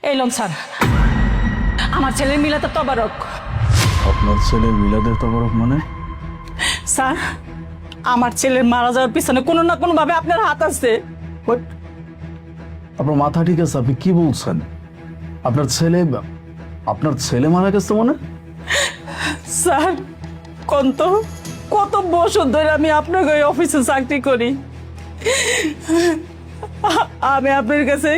এই loan sir, আমার ছেলের মিলাতে তবারক। আপনার ছেলের মিলাদের তবরক মানে? স্যার, আমার ছেলের মারা যাওয়ার পিছনে কোনো না কোনো ভাবে আপনার হাত আছে। What? আপনার মাথা ঠিক আছে? আপনি কি বলছেন? আপনার ছেলে মারা গেছে মানে? স্যার, কত বছর ধরে আমি আপনাকে ওই অফিসে চাকরি করি। আমি আপনার কাছে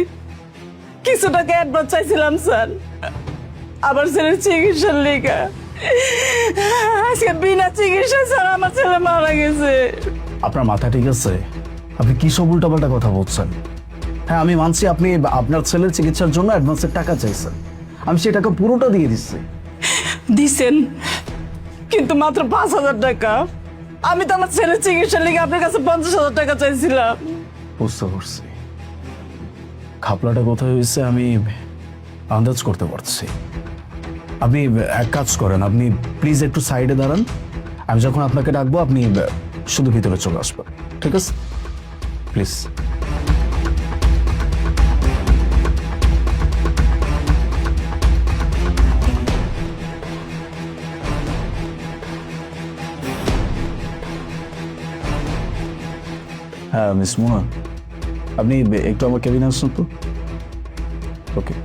কিছু টাকা অ্যাডভান্স চাইছিলাম স্যার, আমার ছেলের চিকিৎসার লেখা। আজকে বিনা চিকিৎসায় স্যার আমার ছেলে মারা গেছে। আপনার মাথা ঠিক আছে? আপনি কি সব উল্টাপাল্টা কথা বলছেন? হ্যাঁ, আমি মানছি আপনি আপনার ছেলের চিকিৎসার জন্য অ্যাডভান্সের টাকা চাইছেন। আমি সেই টাকা পুরোটা দিয়ে দিচ্ছি। দিছেন, কিন্তু মাত্র 5,000 টাকা। আমি তো আমার ছেলের চিকিৎসার লেগে আপনার কাছে 50,000 টাকা চাইছিলাম। বুঝতে পারছি, খাপলাটা কোথায় হয়েছে আমি আন্দাজ করতে পারছি। আপনি এক কাজ করেন, আপনি প্লিজ একটু সাইডে দাঁড়ান। আমি যখন আপনাকে ডাকবো আপনি শুধু ভিতরে চলে আসবেন, ঠিক আছে? প্লিজ। হ্যাঁ মিস মোনা, আপনি একটু আমার কেবিনে আসুন তো। ওকে।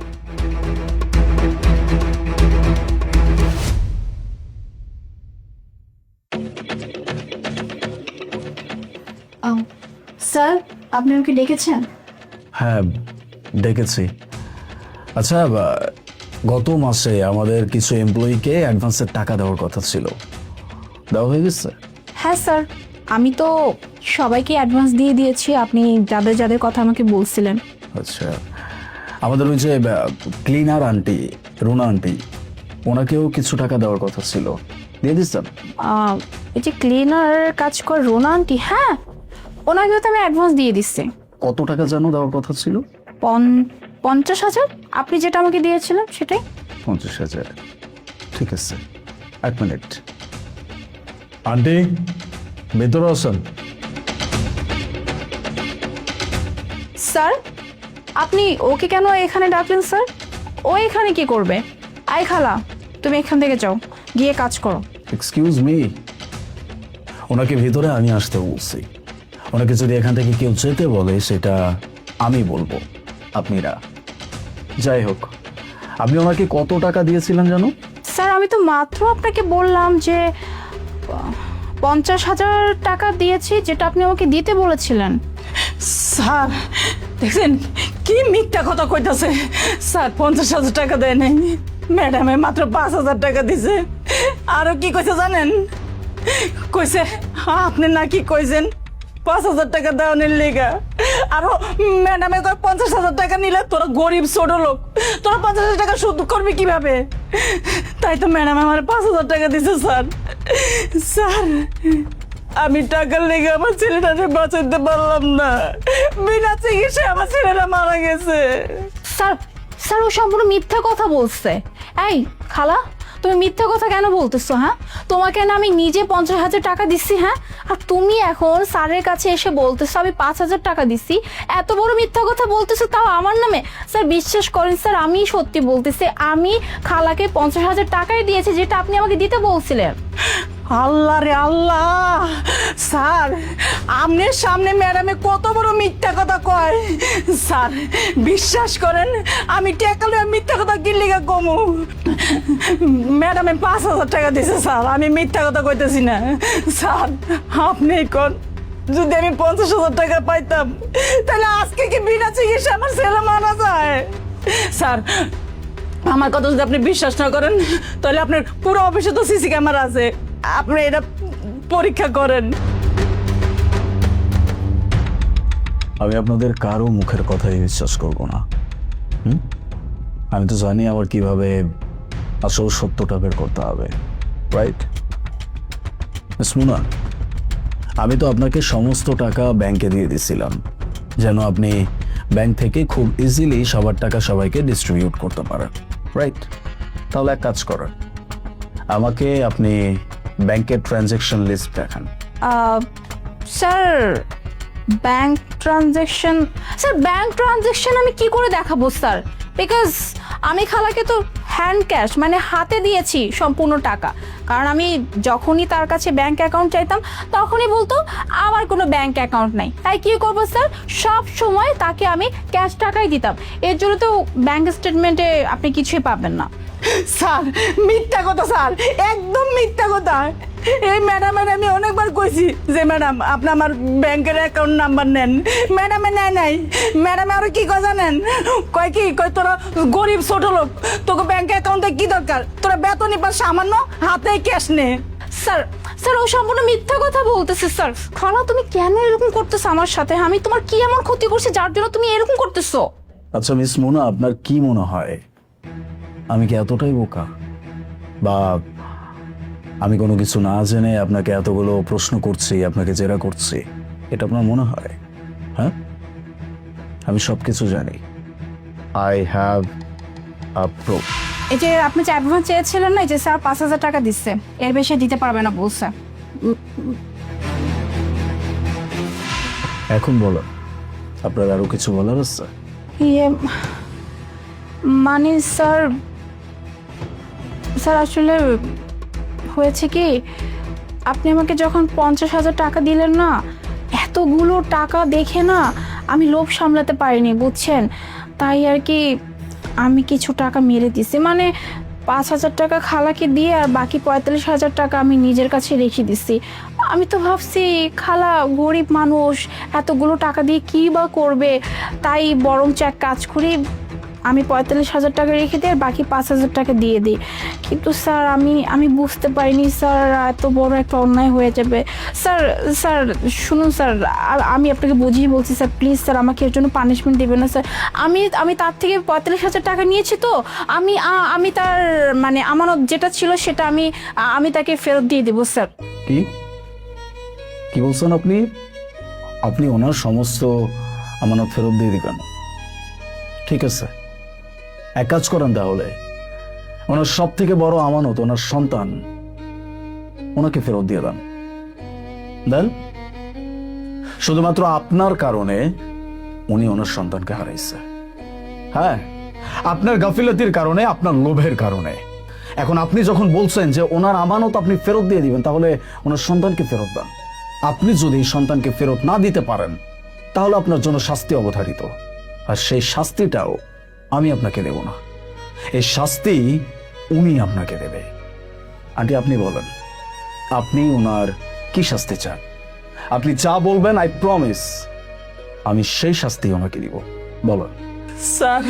স্যার, আপনি আমাকে ডেকেছেন? হ্যাঁ ডেকেছি। আচ্ছা, গত মাসে আমাদের কিছু এমপ্লয়িকে অ্যাডভান্সের টাকা দেওয়ার কথা ছিল, দেওয়া হয়ে গেছে? হ্যাঁ স্যার, আমি তো সবাইকে অ্যাডভান্স দিয়ে দিয়েছি, আপনি যাদের যাদের কথা আমাকে বলছিলেন। আচ্ছা, আমাদের ওই যে ক্লিনার আন্টি, রুনা আন্টি, ওনাকেও কিছু টাকা দেওয়ার কথা ছিল, দিয়ে দিচ্ছেন? এই যে ক্লিনার কাজ করে রোনা আন্টি, হ্যাঁ ওনাকেও তো আমি অ্যাডভান্স দিয়ে দিচ্ছি। কত টাকা যেন দেওয়ার কথা ছিল? 50,000, আপনি যেটা আমাকে দিয়েছিলেন সেটাই। 50,000, ঠিক আছে। এক মিনিট। আন্টি, ভেতরে আসেন। স্যার, আপনি ওকে কেন এখানে ডাকলেন স্যার? ও এখানে কি করবে? আয় খালা, তুমি এখান থেকে যাও, গিয়ে কাজ করো। এক্সকিউজ মি, ওনাকে ভিতরে আমি আসতে বলছি। ওনাকে যদি এখান থেকে কেউ যেতে বলে সেটা আমি বলবো, আপনি না। যাই হোক, আপনি ওনাকে কত টাকা দিয়েছিলেন জানো? স্যার, আমি তো মাত্র আপনাকে বললাম যে 50,000 টাকা দিয়েছি, যেটা আপনি আমাকে দিতে বলেছিলেন। স্যার, দেখছেন কি মিথ্যা কথা কইতাছে। স্যার 50,000 টাকা দেয় নাই, ম্যাডামে মাত্র 5,000 টাকা দিছে। আরো কি কইছে জানেন? কইছে আপনি নাকি কইছেন 5,000 টাকা দেওয়ানের লেগা। আরো ম্যাডামে কয় 50,000 টাকা নিলে তোরা গরিব ছোট লোক, তোরা 50,000 টাকা শোধ করবি কিভাবে? তাই তো ম্যাডাম আমার 5,000 টাকা দিছে। স্যার, স্যার, আমি টাকার লেগে আমার ছেলেটাকে বাঁচাতে পারলাম না, বিনা চিকিৎসায় আমার ছেলেটা মারা গেছে। স্যার, স্যার ও সম্পূর্ণ মিথ্যা কথা বলছে। এই খালা, তুমি মিথ্যা কথা কেন বলতেছো? হ্যাঁ, তোমাকে না আমি নিজে 50,000 টাকা দিচ্ছি, হ্যাঁ, আর তুমি এখন স্যারের কাছে এসে বলতেছো আমি 5,000 টাকা দিচ্ছি। এত বড় মিথ্যা কথা বলতেছো, তাও আমার নামে। স্যার বিশ্বাস করেন স্যার, আমি সত্যি বলতেছি, আমি খালাকে 50,000 টাকাই দিয়েছি, যেটা আপনি আমাকে দিতে বলছিলেন। আল্লাহ রে আল্লাহ! স্যার, আমনের সামনে ম্যাডামে কত বড় মিথ্যা কথা কয়। স্যার বিশ্বাস করেন, আমি টেকালে মিথ্যা কথা কি লিগা কমু। ম্যাডামে 5,000 টাকা দিছে স্যার, আমি মিথ্যা কথা কইতেছি না। স্যার আপনি কোন, যদি আমি 50,000 টাকা পাইতাম তাহলে আজকে কি বিনা চিকিৎসা আমার ছেলে মারা যায়? স্যার, আমার কথা যদি আপনি বিশ্বাস না করেন তাহলে আপনার পুরো অফিসে তো সিসি ক্যামেরা আছে, আপনি এটা পরীক্ষা করেন। আমি আপনাদের কারো মুখের কথাই বিশ্বাস করব না। আমি তো জানি আবার কিভাবে আসল সত্যটা বের করতে হবে, রাইট? মিস মুনা, আমি তো আপনাকে সমস্ত টাকা ব্যাংকে দিয়ে দিছিলাম, যেন আপনি ব্যাংক থেকে খুব ইজিলি সবার টাকা সবাইকে ডিস্ট্রিবিউট করতে পারেন, রাইট? তাহলে এক কাজ করেন, আমাকে আপনি ব্যাংকের ট্রানজ্যাকশন লিস্ট দেখান। Sir, bank transaction, sir bank transaction আমি কি করে দেখাবো স্যার? বিকজ আমি খালাকে তো হ্যান্ড ক্যাশ মানে হাতে দিয়েছি সম্পূর্ণ টাকা, কারণ আমি যখনই তার কাছে ব্যাংক অ্যাকাউন্ট চাইতাম তখনই বলতো আমার কোনো ব্যাংক অ্যাকাউন্ট নাই। তাই কি করবো স্যার, সব সময় তাকে আমি ক্যাশ টাকাই দিতাম। এর জন্য তো ব্যাংক স্টেটমেন্টে আপনি কিছুই পাবেন না। স্যার মিথ্যা কথা স্যার, একদম মিথ্যা কথা। এই ম্যাডামের আমি অনেকবার কইছি যে ম্যাডাম আপনি আমার ব্যাংকের অ্যাকাউন্ট নাম্বার নেন, ম্যাডামে নেয় নাই। ম্যাডামে আরো কি কয় জানেন, কয় তোরা গরিব ছোট লোক, তোকে ব্যাংক অ্যাকাউন্টে কি দরকার, তোরা বেতনই পাস সামান্য, হাতে ক্যাশ নে। স্যার স্যার ও সম্পূর্ণ মিথ্যা কথা বলতেছে স্যার। খালা তুমি কেন এরকম করতেছো আমার সাথে? আমি তোমার কি এমন ক্ষতি করছি যার জন্য তুমি এরকম করতেছো? আচ্ছা মিস মোনা, আপনার কি মনে হয় আমি কি এতটাই বোকা, বা আমি কোনো কিছু না জেনে আপনাকে এতগুলো প্রশ্ন করছি, আপনাকে জেরা করছি, এটা আপনার মনে হয়? হ্যাঁ, আমি সবকিছু জানি। I have a proof. এই যে আপনি যে অ্যাডভান্স চেয়েছিলেন না, এই যে স্যার 5,000 টাকা দিচ্ছে, এর বেশি দিতে পারবে না বলছে। এখন বলো, আপনার আরো কিছু বলার আছে? ইয়ে মানে স্যার আসলে হয়েছে কি, আপনি আমাকে যখন 50,000 টাকা দিলেন না, এতগুলো টাকা দেখে না আমি লোভ সামলাতে পারিনি বুঝছেন। তাই আর কি আমি কিছু টাকা মেরে দিছি, মানে 5,000 টাকা খালাকে দিয়ে আর বাকি 45,000 টাকা আমি নিজের কাছে রেখে দিছি। আমি তো ভাবছি খালা গরিব মানুষ, এতগুলো টাকা দিয়ে কী বা করবে, তাই বরঞ্চ এক কাজ করি, আমি 45,000 টাকা রেখে দিই আর বাকি 5,000 টাকা দিয়ে দিই। কিন্তু স্যার আমি বুঝতে পারিনি স্যার এত বড় একটা অন্যায় হয়ে যাবে। স্যার শুনুন স্যার, আর আমি আপনাকে বুঝিয়ে বলছি স্যার, প্লিজ স্যার আমাকে এর জন্য পানিশমেন্ট দেবেন না স্যার। আমি তার থেকে 45,000 টাকা নিয়েছি, তো আমি তার মানে আমানত যেটা ছিল সেটা আমি তাকে ফেরত দিয়ে দেবো স্যার। কি কি বলছেন আপনি? আপনি ওনার সমস্ত আমানত ফেরত দিয়ে দিবেন? ঠিক আছে, এক কাজ করেন তাহলে, ওনার সব থেকে বড় আমানত ওনার সন্তান, ওনাকে ফেরত দিয়ে দেন। দেন, শুধুমাত্র আপনার কারণে উনি ওনার সন্তানকে হারাইছে। হ্যাঁ, আপনার গাফিলতির কারণে, আপনার লোভের কারণে। এখন আপনি যখন বলছেন যে ওনার আমানত আপনি ফেরত দিয়ে দিবেন, তাহলে ওনার সন্তানকে ফেরত দেন। আপনি যদি এই সন্তানকে ফেরত না দিতে পারেন, তাহলে আপনার জন্য শাস্তি অবধারিত, আর সেই শাস্তিটাও আমি আপনাকে দেব না, এই শাস্তি উনি আপনাকে দেবে। আন্টি আপনি বলেন, আপনি ওনার কি শাস্তি চান? আপনি যা বলবেন আই প্রমিস আমি সেই শাস্তি ওনাকে দিব। বলেন। স্যার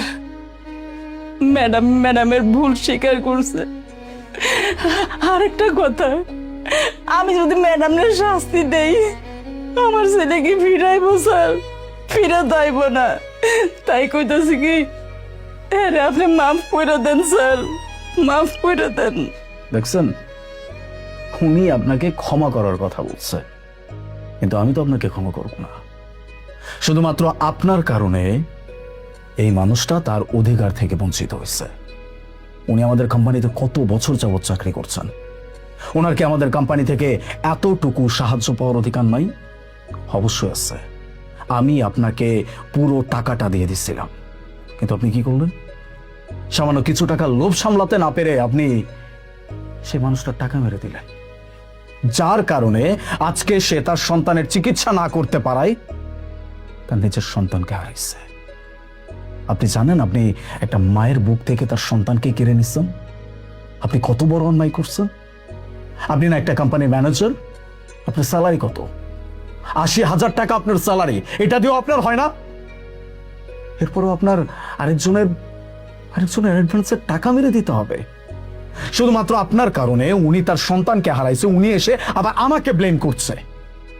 ম্যাডামের ভুল স্বীকার করছে। আরেকটা কথা, আমি যদি ম্যাডামের শাস্তি দেই, আমার ছেলেকে ফিরাইব স্যার, ফিরে যাইব না। তাই কইতাছি কি, আরে আপনি মাফ করে দেন স্যার, মাফ করে দেন। দেখছেন, উনি আপনাকে ক্ষমা করার কথা বলছে, কিন্তু আমি তো আপনাকে ক্ষমা করব না। শুধুমাত্র আপনার কারণে এই মানুষটা তার অধিকার থেকে বঞ্চিত হয়েছে। উনি আমাদের কোম্পানিতে কত বছর যাবৎ চাকরি করছেন, ওনার কি আমাদের কোম্পানি থেকে এতটুকু সাহায্য পাওয়ার অধিকার নাই? অবশ্যই আছে। আমি আপনাকে পুরো টাকাটা দিয়ে দিচ্ছিলাম, কিন্তু আপনি কি করলেন? সামান্য কিছু টাকা লোভ সামলাতে না পেরে আপনি সেই মানুষটার টাকা মেরে দিলেন, যার কারণে আজকে সে তার সন্তানের চিকিৎসা না করতে পারায় তার নিজের সন্তানকে হারাইছে। আপনি জানেন আপনি একটা মায়ের বুক থেকে তার সন্তানকে কেড়ে নিচ্ছেন? আপনি কত বড় অন্যায় করছেন? আপনি না একটা কোম্পানির ম্যানেজার, আপনার স্যালারি কত? 80,000 টাকা আপনার স্যালারি, এটা দিয়েও আপনার হয় না? এরপরও আপনার আরেকজনের অ্যাডভান্সের টাকা মেরে দিতে হবে। শুধুমাত্র আপনার কারণে উনি তার সন্তানকে হারাইছে, উনি এসে আবার আমাকে ব্লেম করছে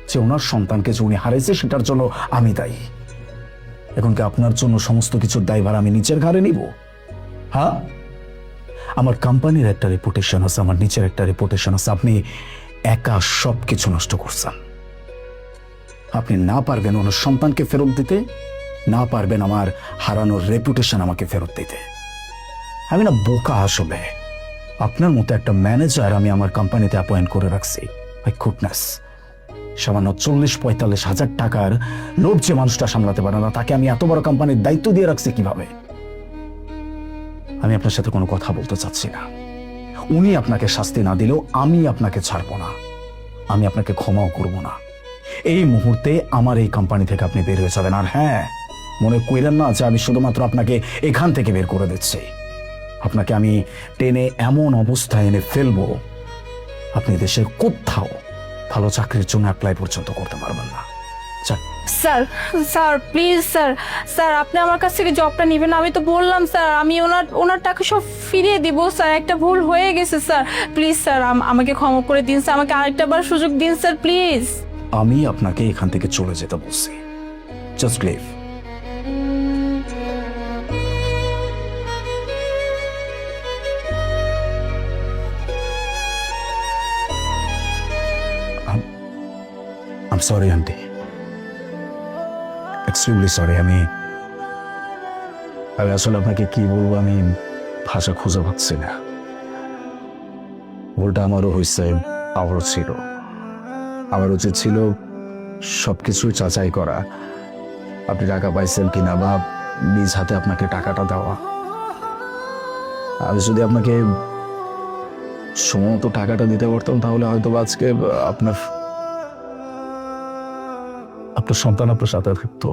যে ওনার সন্তানকে যে উনি হারাইছে সেটার জন্য আমি দায়ী। এখন কি আপনার জন্য সমস্ত কিছুর দায়ভার আমি নিচের ঘাড়ে নিব? হ্যাঁ, আমার কোম্পানির একটা রেপুটেশন আছে, আমার নিচের একটা রেপুটেশন আছে। আপনি একা সব কিছু নষ্ট করছেন। আপনি না পারবেন ওনার সন্তানকে ফেরত দিতে, না পারবেন আমার হারানোর রেপুটেশন আমাকে ফেরত দিতে। আমি না বোকা আসলে, আপনার মতো একটা ম্যানেজার আমি আমার কোম্পানিতে অ্যাপয়েন্ট করে রাখছি। মাই গুডনেস, সামান্য 40-45 হাজার টাকার লোভ যে মানুষটা সামলাতে পারে না, তাকে আমি এত বড় কোম্পানির দায়িত্ব দিয়ে রাখছি কিভাবে? আমি আপনার সাথে কোনো কথা বলতে চাচ্ছি না। উনি আপনাকে শাস্তি না দিলেও আমি আপনাকে ছাড়বো না, আমি আপনাকে ক্ষমাও করব না। এই মুহূর্তে আমার এই কোম্পানি থেকে আপনি বের হয়ে যাবেন। আর হ্যাঁ, মনে কইলেন না যে আমি শুধুমাত্র আপনাকে এখান থেকে বের করে দিচ্ছি। আপনাকে আমি টেনে এমন অবস্থায় এনে ফেলবো, আপনি দেশের কোথাও ভালো চাকরির জন্য অ্যাপ্লাই পর্যন্ত করতে পারবেন না। যাক, sir sir please sir, sir আপনি আমার কাছ থেকে জবটা নেবেন। আমি তো বললাম স্যার, আমি ওনার টাকা সব ফিরিয়ে দিব স্যার। একটা ভুল হয়ে গেছে স্যার, প্লিজ স্যার আমাকে ক্ষমা করে দিন স্যার, আমাকে আরেকটা বার সুযোগ দিন স্যার প্লিজ। আমি আপনাকে এখান থেকে চলে যেতে বলছি। Just leave. I'm sorry, aunty. Extremely sorry. আমি আসলে আপনাকে কি বলবো, আমি ভাষা খুঁজে পাচ্ছি না। ভুলটা আমারও হয়েছে, আমারও ছিল। আমার উচিত ছিল সবকিছু যাচাই করা, আপনি টাকা পাইছেন কিনা, বা নিজ হাতে আপনাকে টাকাটা দেওয়া। আমি যদি আপনাকে সময় মতো টাকাটা দিতে পারতাম, তাহলে হয়তো আজকে আপনার সন্তান আপনার সাথে থাকতো।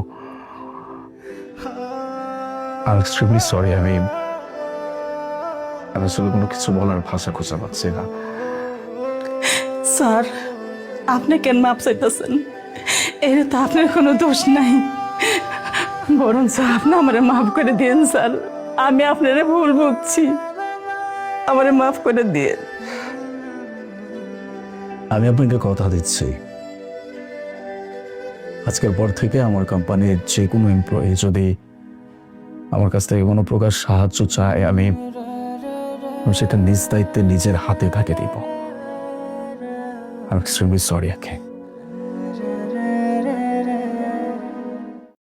Extremely sorry. আমি আসলে কোনো কিছু বলার ভাষা খুঁজে পাচ্ছি না। স্যার, আপনি কেন মাপ চাইতেছেন? এর তো আপনার কোনো দোষ নাই। বরং আপনি আমারে মাফ করে দিন স্যার, আমি আপনারে ভুল বুঝছি, আমারে মাফ করে দিয়ে। আমি আপনাকে কথা দিচ্ছি, আজকের পর থেকে আমার কোম্পানির যে কোনো এমপ্লয়ি যদি আমার কাছ থেকে কোনো প্রকার সাহায্য চায়, আমি সেটা নিজ দায়িত্বে নিজের হাতে তাকে দিব। I'm extremely sorry, okay?